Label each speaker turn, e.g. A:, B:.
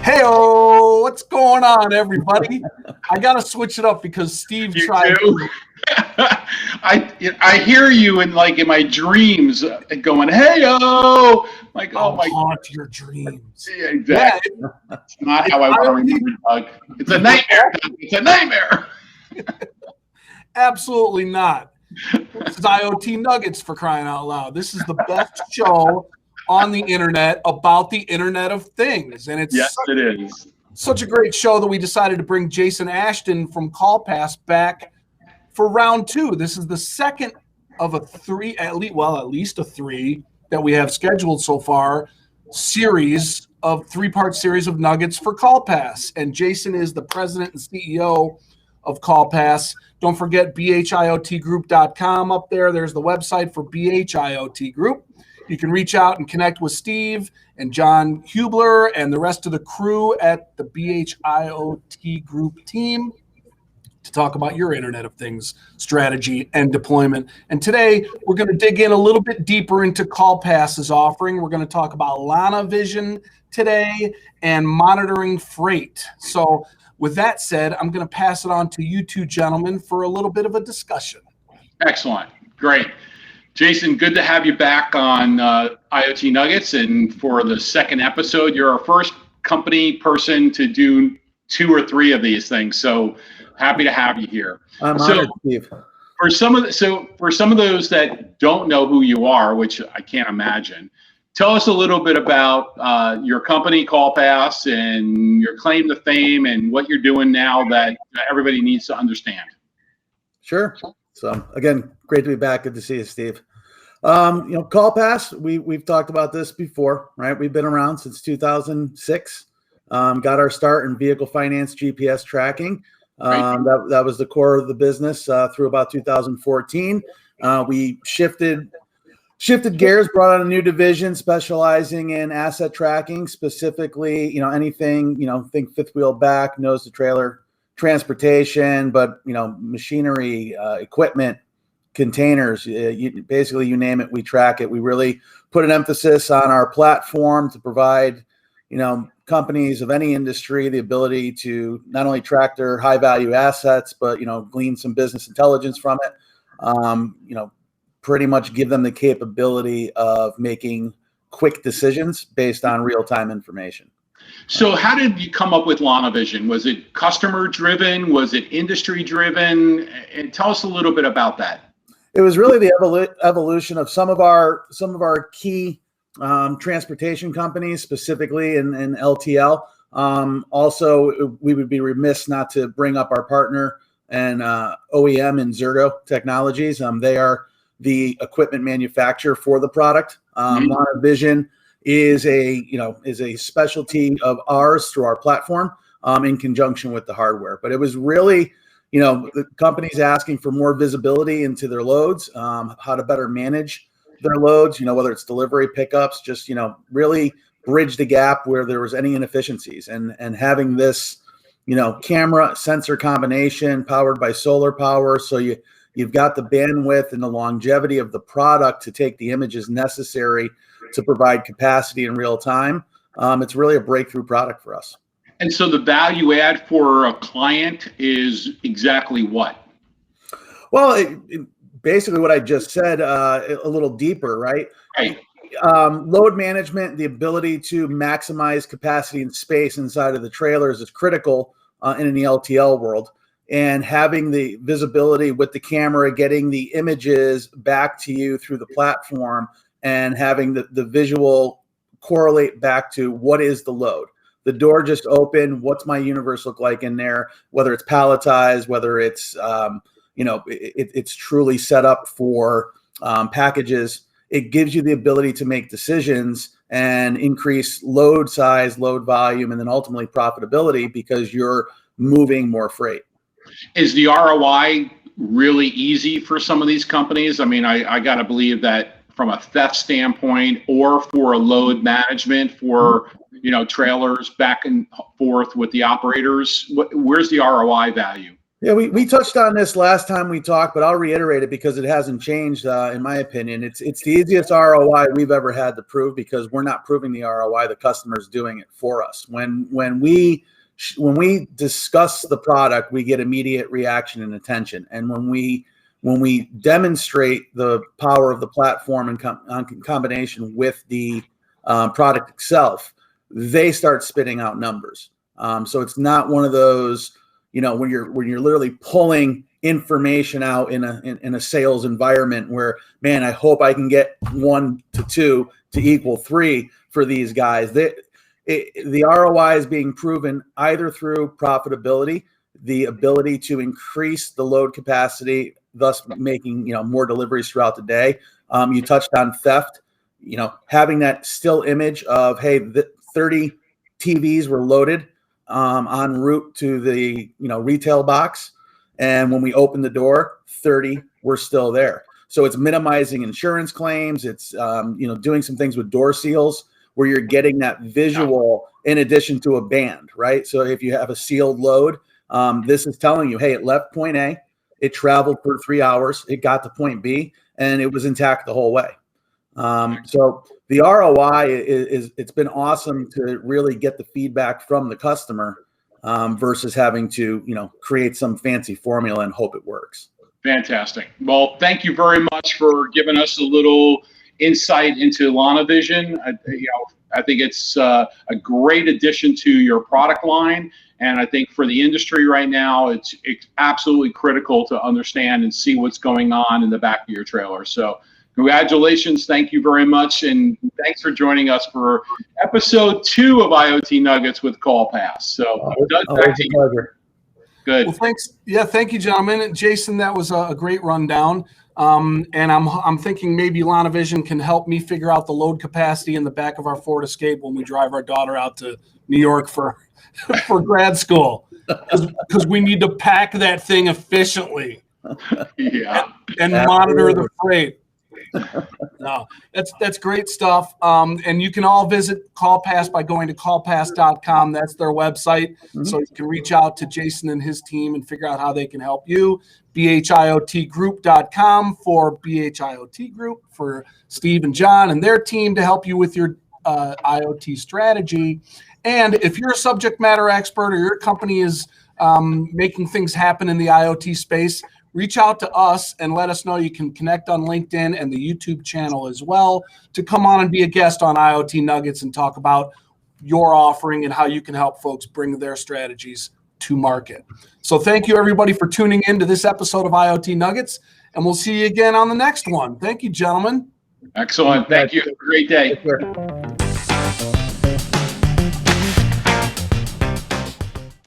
A: Hey-o, what's going on, everybody? I got to switch it up because Steve tried to.
B: I hear you in my dreams going, hey-o, like, oh my God.
A: Haunt your dreams.
B: Yeah, exactly.
A: Yeah,
B: it's not how I want to remember, Doug. It's a nightmare, Doug. It's a nightmare.
A: Absolutely not. This is IoT Nuggets, for crying out loud. This is the best show on the internet about the Internet of Things. And
B: Yes, it is.
A: Such a great show that we decided to bring Jason Ashton from CallPass back for round two. This is the second of a three, at least a three that we have scheduled so far, three-part series of Nuggets for CallPass. And Jason is the president and CEO of CallPass. Don't forget bhiotgroup.com up there. There's the website for BHIoT Group. You can reach out and connect with Steve and John Hubler and the rest of the crew at the BHIoT Group team to talk about your Internet of Things strategy and deployment. And today, we're going to dig in a little bit deeper into CallPass's offering. We're going to talk about LANA Vision today and monitoring freight. So with that said, I'm going to pass it on to you two gentlemen for a little bit of a discussion.
B: Excellent. Great. Jason, good to have you back on IoT Nuggets. And for the second episode, you're our first company person to do 2 or 3 of these things. So happy to have you here.
C: I'm honored, Steve.
B: For some of those that don't know who you are, which I can't imagine, tell us a little bit about your company, CallPass, and your claim to fame and what you're doing now that everybody needs to understand.
C: Sure. So again, great to be back. Good to see you, Steve. CallPass, we've talked about this before, right? We've been around since 2006. Got our start in vehicle finance GPS tracking. That was the core of the business through about 2014. We shifted gears, brought on a new division specializing in asset tracking, specifically, anything, think fifth wheel back, nose to trailer transportation, but machinery, equipment, containers, basically you name it, we track it. We really put an emphasis on our platform to provide, companies of any industry the ability to not only track their high value assets, but glean some business intelligence from it. Pretty much give them the capability of making quick decisions based on real time information.
B: So how did you come up with LANA Vision? Was it customer driven? Was it industry driven? And tell us a little bit about that.
C: It was really the evolution of some of our key transportation companies, specifically in LTL. Also, we would be remiss not to bring up our partner and OEM in Zergo Technologies. They are the equipment manufacturer for the product. LANA Vision is a specialty of ours through our platform in conjunction with the hardware. But it was really, the companies asking for more visibility into their loads, how to better manage their loads, whether it's delivery, pickups, just, really bridge the gap where there was any inefficiencies. And having this, camera sensor combination powered by solar power. So you've got the bandwidth and the longevity of the product to take the images necessary to provide capacity in real time. It's really a breakthrough product for us.
B: And so the value add for a client is exactly what?
C: Well, basically what I just said, a little deeper, right?
B: Right.
C: Load management, the ability to maximize capacity and space inside of the trailers is critical in an LTL world. And having the visibility with the camera, getting the images back to you through the platform, and having the visual correlate back to what is the load. The door just opened. What's my universe look like in there? Whether it's palletized, whether it's it's truly set up for packages. It gives you the ability to make decisions and increase load size, load volume, and then ultimately profitability because you're moving more freight.
B: Is the ROI really easy for some of these companies? I mean, I got to believe that from a theft standpoint or for a load management for, trailers back and forth with the operators, where's the ROI value?
C: Yeah, we touched on this last time we talked, but I'll reiterate it because it hasn't changed. In my opinion, it's the easiest ROI we've ever had to prove, because we're not proving the ROI; the customer's doing it for us. When we discuss the product, we get immediate reaction and attention, and when we demonstrate the power of the platform in combination with the product itself, they start spitting out numbers. So it's not one of those, when you're literally pulling information out in a sales environment where, man, I hope I can get 1 to 2 to equal 3 for these guys. The ROI is being proven either through profitability, the ability to increase the load capacity, thus making more deliveries throughout the day. You touched on theft. Having that still image of, hey, 30 TVs were loaded en route to the retail box, and when we opened the door, 30 were still there. So it's minimizing insurance claims. It's doing some things with door seals where you're getting that visual in addition to a band, right? So if you have a sealed load, this is telling you, hey, it left point A, it traveled for 3 hours, it got to point B, and it was intact the whole way. So the ROI it's been awesome to really get the feedback from the customer versus having to, create some fancy formula and hope it works.
B: Fantastic. Well, thank you very much for giving us a little insight into LANA Vision. I think it's a great addition to your product line. And I think for the industry right now, it's absolutely critical to understand and see what's going on in the back of your trailer. So congratulations. Thank you very much. And thanks for joining us for episode 2 of IoT Nuggets with CallPass. So Doug, back to you. Good.
A: Well, thanks. Yeah, thank you, gentlemen. And Jason, that was a great rundown. And I'm thinking maybe LANA Vision can help me figure out the load capacity in the back of our Ford Escape when we drive our daughter out to New York for grad school, because we need to pack that thing efficiently.
B: Yeah.
A: And monitor the freight. No, that's great stuff. And you can all visit CallPass by going to callpass.com. That's their website. Mm-hmm. So you can reach out to Jason and his team and figure out how they can help you. BHIOTgroup.com for BHIOT Group, for Steve and John and their team to help you with your IoT strategy. And if you're a subject matter expert or your company is making things happen in the IoT space, reach out to us and let us know. You can connect on LinkedIn and the YouTube channel as well to come on and be a guest on IoT Nuggets and talk about your offering and how you can help folks bring their strategies to market. So thank you, everybody, for tuning in to this episode of IoT Nuggets, and we'll see you again on the next one. Thank you, gentlemen.
B: Excellent. Thank you. Have a great day.